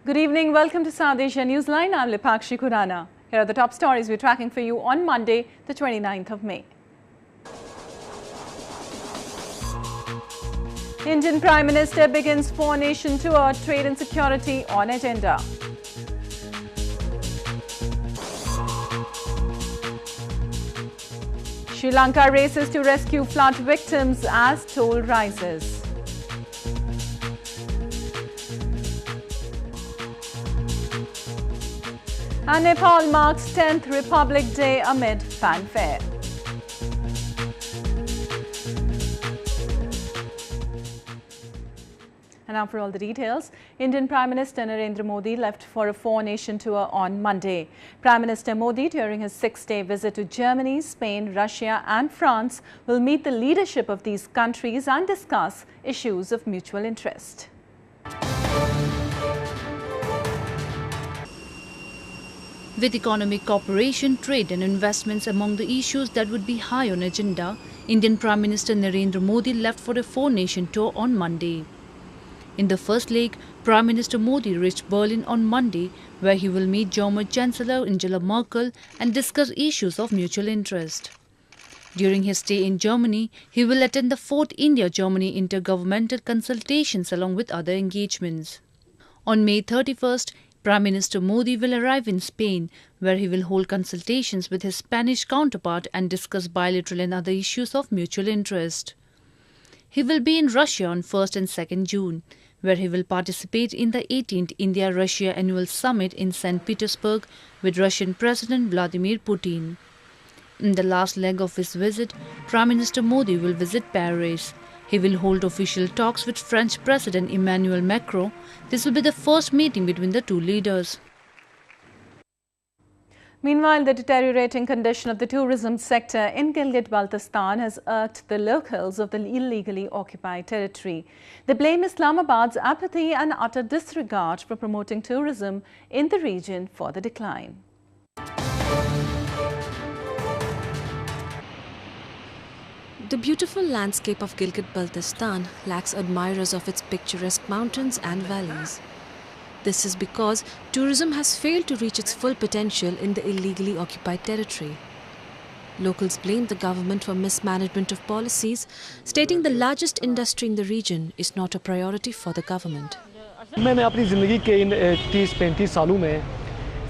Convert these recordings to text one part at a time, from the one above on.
Good evening. Welcome to South Asia Newsline. I'm Lipakshi Khurana. Here are the top stories we're tracking for you on Monday, the 29th of May. Indian Prime Minister begins four-nation tour, trade and security on agenda. Sri Lanka races to rescue flood victims as toll rises. And Nepal marks 10th Republic Day amid fanfare. And now for all the details, Indian Prime Minister Narendra Modi left for a four-nation tour on Monday. Prime Minister Modi, during his six-day visit to Germany, Spain, Russia and France, will meet the leadership of these countries and discuss issues of mutual interest. With economic cooperation, trade and investments among the issues that would be high on agenda, Indian Prime Minister Narendra Modi left for a four-nation tour on Monday. In the first leg, Prime Minister Modi reached Berlin on Monday, where he will meet German Chancellor Angela Merkel and discuss issues of mutual interest. During his stay in Germany, he will attend the 4th India-Germany intergovernmental consultations along with other engagements. On May 31st, Prime Minister Modi will arrive in Spain, where he will hold consultations with his Spanish counterpart and discuss bilateral and other issues of mutual interest. He will be in Russia on 1st and 2nd June, where he will participate in the 18th India-Russia Annual Summit in St. Petersburg with Russian President Vladimir Putin. In the last leg of his visit, Prime Minister Modi will visit Paris. He will hold official talks with French President Emmanuel Macron. This will be the first meeting between the two leaders. Meanwhile, the deteriorating condition of the tourism sector in Gilgit-Baltistan has irked the locals of the illegally occupied territory. They blame Islamabad's apathy and utter disregard for promoting tourism in the region for the decline. The beautiful landscape of Gilgit-Baltistan lacks admirers of its picturesque mountains and valleys. This is because tourism has failed to reach its full potential in the illegally occupied territory. Locals blame the government for mismanagement of policies, stating the largest industry in the region is not a priority for the government. मैंने अपनी ज़िंदगी के इन 30-35 सालों में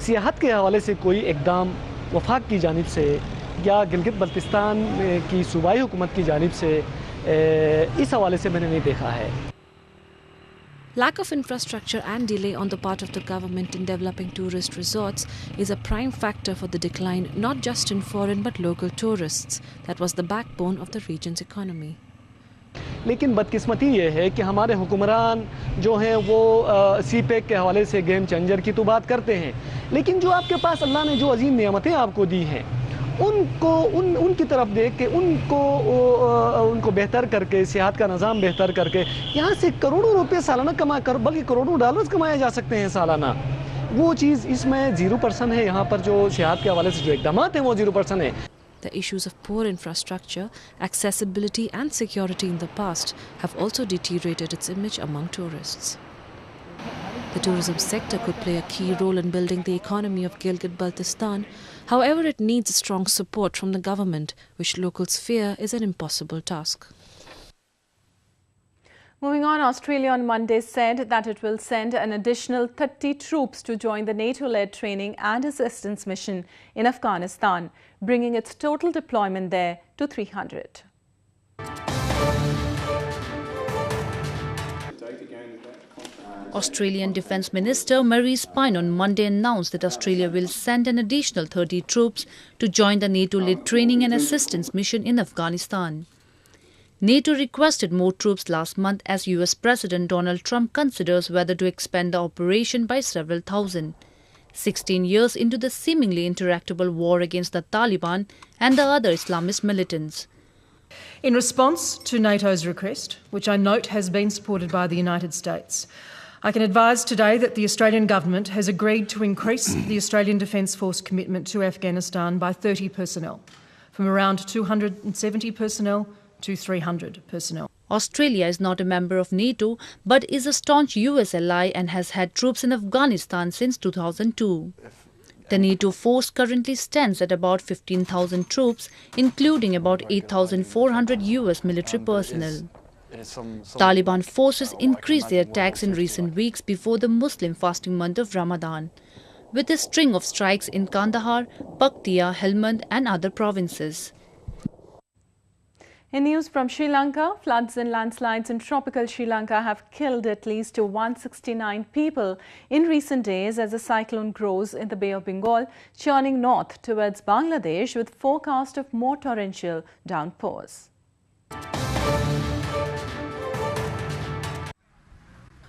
सियाहत के हवाले से कोई इक़दाम वफाक की जानिब से या गिलगित-बल्तिस्तान की सूबाई हुकूमत की जानिब से इस हवाले से मैंने नहीं देखा है. Lack of infrastructure and delay on the part of the government in developing tourist resorts is a prime factor for the decline not just in foreign but local tourists. That was the backbone of the region's economy. लेकिन बदकिस्मती ये है कि हमारे हुक्मरान जो हैं वो सीपेक के हवाले से गेम चेंजर की तो बात करते हैं, लेकिन जो आपके पास अल्लाह ने जो अजीम नियामतें आपको दी हैं उनकी तरफ देख के उनको बेहतर करके सियाहत का निज़ाम बेहतर करके यहाँ से करोड़ों रुपए सालाना बल्कि करोड़ों डॉलर्स कमाए जा सकते हैं सालाना. वो चीज़ इसमें 0% है. यहाँ पर जो सियाहत के हवाले से जो इक़दामात हैं वो 0% है. The issues of poor infrastructure, accessibility and security in the past have also deteriorated its image among tourists. The tourism sector could play a key role in building the economy of Gilgit-Baltistan. However, it needs strong support from the government, which locals fear is an impossible task. Moving on, Australia on Monday said that it will send an additional 30 troops to join the NATO-led training and assistance mission in Afghanistan, bringing its total deployment there to 300. Australian Defence Minister Marise Payne on Monday announced that Australia will send an additional 30 troops to join the NATO-led training and assistance mission in Afghanistan. NATO requested more troops last month as US President Donald Trump considers whether to expand the operation by several thousand. 16 years into the seemingly intractable war against the Taliban and the other Islamist militants. In response to NATO's request, which I note has been supported by the United States, I can advise today that the Australian Government has agreed to increase the Australian Defence Force commitment to Afghanistan by 30 personnel, from around 270 personnel to 300 personnel. Australia is not a member of NATO but is a staunch US ally and has had troops in Afghanistan since 2002. The NATO force currently stands at about 15,000 troops, including about 8,400 US military personnel. Taliban forces increased their attacks in recent weeks before the Muslim fasting month of Ramadan, with a string of strikes in Kandahar, Paktia, Helmand and other provinces. In news from Sri Lanka, floods and landslides in tropical Sri Lanka have killed at least 169 people in recent days as the cyclone grows in the Bay of Bengal, churning north towards Bangladesh with forecast of more torrential downpours.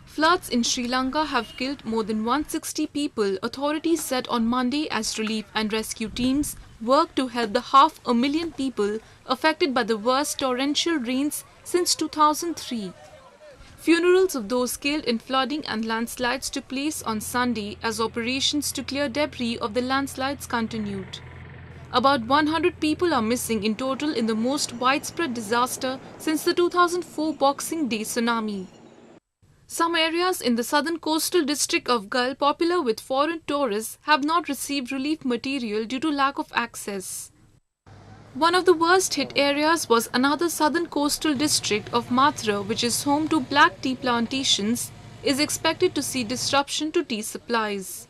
Floods in Sri Lanka have killed more than 160 people, authorities said on Monday, as relief and rescue teams work to help the 500,000 people affected by the worst torrential rains since 2003. Funerals of those killed in flooding and landslides took place on Sunday as operations to clear debris of the landslides continued. About 100 people are missing in total in the most widespread disaster since the 2004 Boxing Day tsunami. Some areas in the southern coastal district of Gull, popular with foreign tourists, have not received relief material due to lack of access. One of the worst hit areas was another southern coastal district of Mathura, which is home to black tea plantations, is expected to see disruption to tea supplies.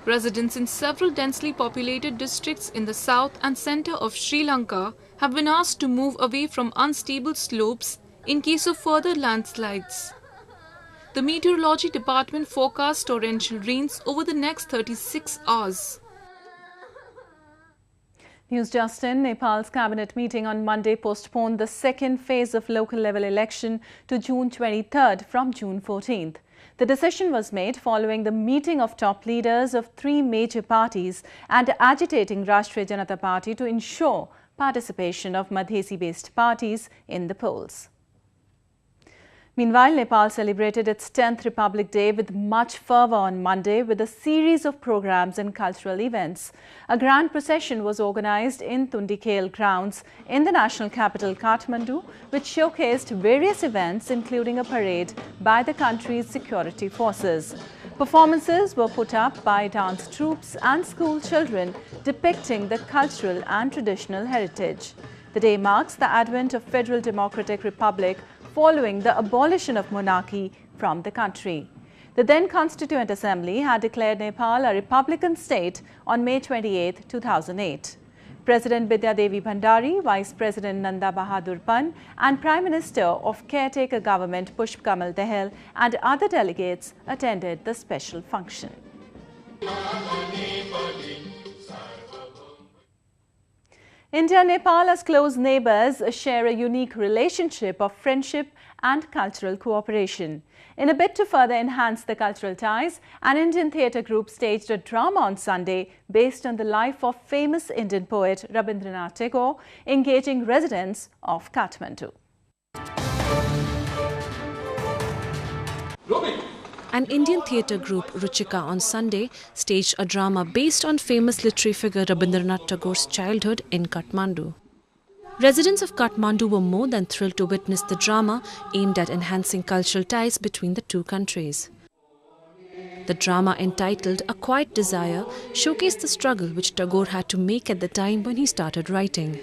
Residents in several densely populated districts in the south and centre of Sri Lanka have been asked to move away from unstable slopes in case of further landslides. The Meteorology Department forecasts torrential rains over the next 36 hours. News just in, Nepal's cabinet meeting on Monday postponed the second phase of local level election to June 23rd from June 14th. The decision was made following the meeting of top leaders of three major parties and agitating Rashtriya Janata Party to ensure participation of Madhesi-based parties in the polls. Meanwhile, Nepal celebrated its 10th Republic Day with much fervour on Monday with a series of programs and cultural events. A grand procession was organised in Tundikhel grounds in the national capital Kathmandu, which showcased various events including a parade by the country's security forces. Performances were put up by dance troupes and school children depicting the cultural and traditional heritage. The day marks the advent of Federal Democratic Republic following the abolition of monarchy from the country. The then Constituent Assembly had declared Nepal a republican state on May 28, 2008. President Bidya Devi Bhandari, Vice President Nanda Bahadur Pan and Prime Minister of caretaker government Pushp Kamal Dahal and other delegates attended the special function. India and Nepal, as close neighbours, share a unique relationship of friendship and cultural cooperation. In a bid to further enhance the cultural ties, an Indian theatre group staged a drama on Sunday based on the life of famous Indian poet Rabindranath Tagore, engaging residents of Kathmandu. An Indian theatre group, Ruchika, on Sunday staged a drama based on famous literary figure Rabindranath Tagore's childhood in Kathmandu. Residents of Kathmandu were more than thrilled to witness the drama aimed at enhancing cultural ties between the two countries. The drama, entitled A Quiet Desire, showcased the struggle which Tagore had to make at the time when he started writing.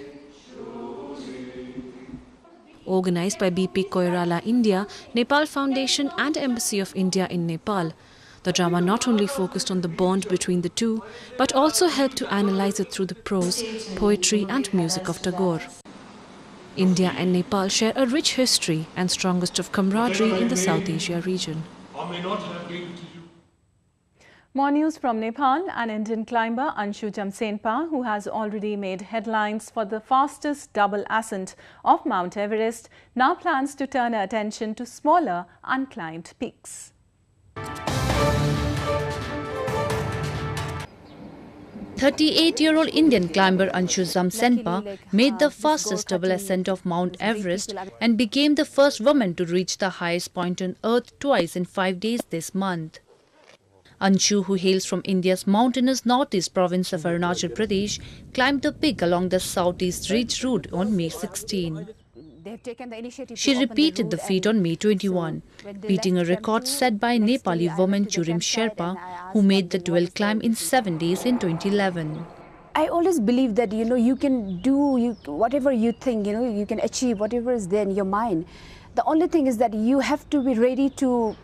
Organised by BP Koirala India, Nepal Foundation and Embassy of India in Nepal, the drama not only focused on the bond between the two, but also helped to analyse it through the prose, poetry and music of Tagore. India and Nepal share a rich history and strongest of camaraderie in the South Asia region. More news from Nepal. An Indian climber, Anshu Jamsenpa, who has already made headlines for the fastest double ascent of Mount Everest, now plans to turn her attention to smaller, unclimbed peaks. "38-year-old Indian climber Anshu Jamsenpa made the fastest double ascent of Mount Everest and became the first woman to reach the highest point on Earth twice in 5 days this month. Anshu, who hails from India's mountainous northeast province of Arunachal Pradesh, climbed the peak along the southeast ridge route on May 16. She repeated the feat on May 21, beating a record set by Nepali woman Churim Sherpa, who made the 12 climb in 7 days in 2011. I always believe that, you can do whatever you think, you can achieve whatever is there in your mind. The only thing is that you have to be ready to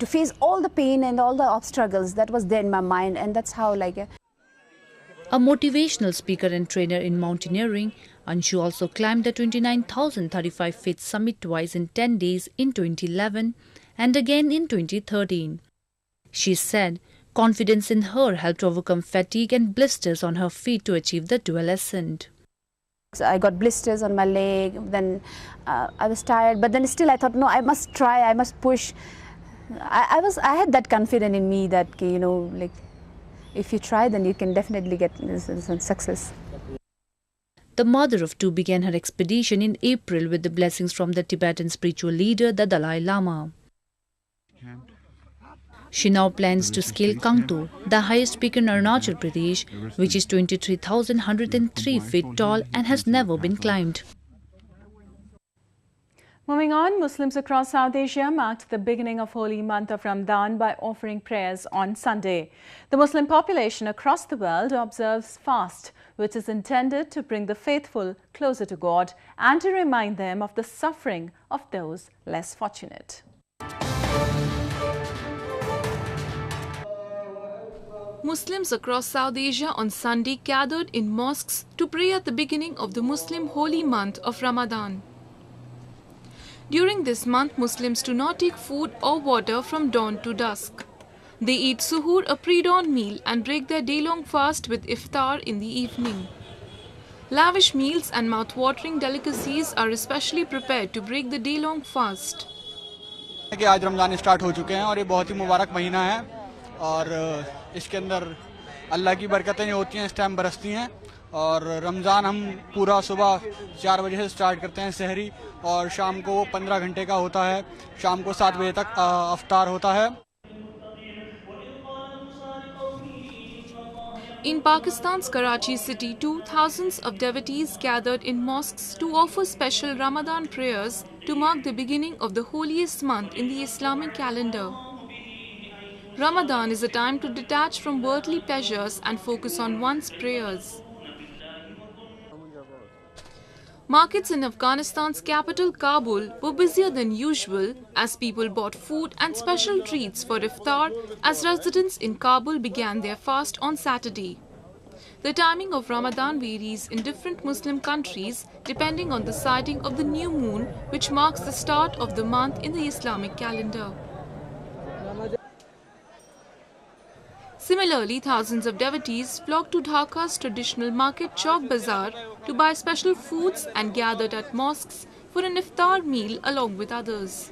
face all the pain and all the obstacles that was there in my mind, and that's how A motivational speaker and trainer in mountaineering, Anshu also climbed the 29,035 feet summit twice in 10 days in 2011 and again in 2013. She said confidence in her helped overcome fatigue and blisters on her feet to achieve the dual ascent. I got blisters on my leg, then I was tired, but then still I thought, no, I must try, I must push. I had that confidence in me that, if you try, then you can definitely get some success. The mother of two began her expedition in April with the blessings from the Tibetan spiritual leader, the Dalai Lama. She now plans to scale Kangto, the highest peak in Arunachal Pradesh, which is 23,103 feet tall and has never been climbed. Moving on, Muslims across South Asia marked the beginning of holy month of Ramadan by offering prayers on Sunday. The Muslim population across the world observes fast, which is intended to bring the faithful closer to God and to remind them of the suffering of those less fortunate. Muslims across South Asia on Sunday gathered in mosques to pray at the beginning of the Muslim holy month of Ramadan. During this month, Muslims do not take food or water from dawn to dusk. They eat suhoor, a pre-dawn meal, and break their day-long fast with iftar in the evening. Lavish meals and mouth-watering delicacies are especially prepared to break the day-long fast. आज Ramzan start हो चुके हैं और ये बहुत ही मुबारक महीना है और इसके अंदर अल्लाह की बरकतें होती हैं, इस टाइम बरसती हैं और रमज़ान हम पूरा सुबह 4 बजे से स्टार्ट करते हैं सहरी और शाम को 15 घंटे का होता है, शाम को 7 बजे तक अफ्तार होता है. In Pakistan's Karachi city too, thousands of devotees gathered in mosques to offer special Ramadan prayers to mark the beginning of the holiest month in the Islamic calendar. Ramadan is a time to detach from worldly pleasures and focus on one's prayers. Markets in Afghanistan's capital Kabul were busier than usual as people bought food and special treats for iftar as residents in Kabul began their fast on Saturday. The timing of Ramadan varies in different Muslim countries depending on the sighting of the new moon, which marks the start of the month in the Islamic calendar. Similarly, thousands of devotees flocked to Dhaka's traditional market Chowk Bazaar to buy special foods and gathered at mosques for an iftar meal along with others.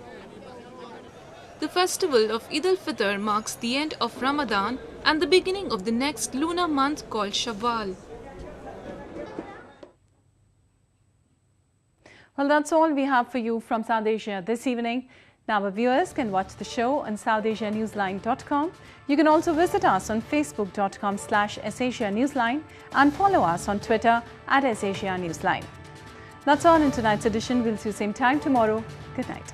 The festival of Eid al-Fitr marks the end of Ramadan and the beginning of the next lunar month called Shawwal. Well, that's all we have for you from South Asia this evening. Now our viewers can watch the show on SouthAsiaNewsline.com. You can also visit us on Facebook.com/SAsiaNewsline and follow us on Twitter @SAsiaNewsline. That's all in tonight's edition. We'll see you same time tomorrow. Good night.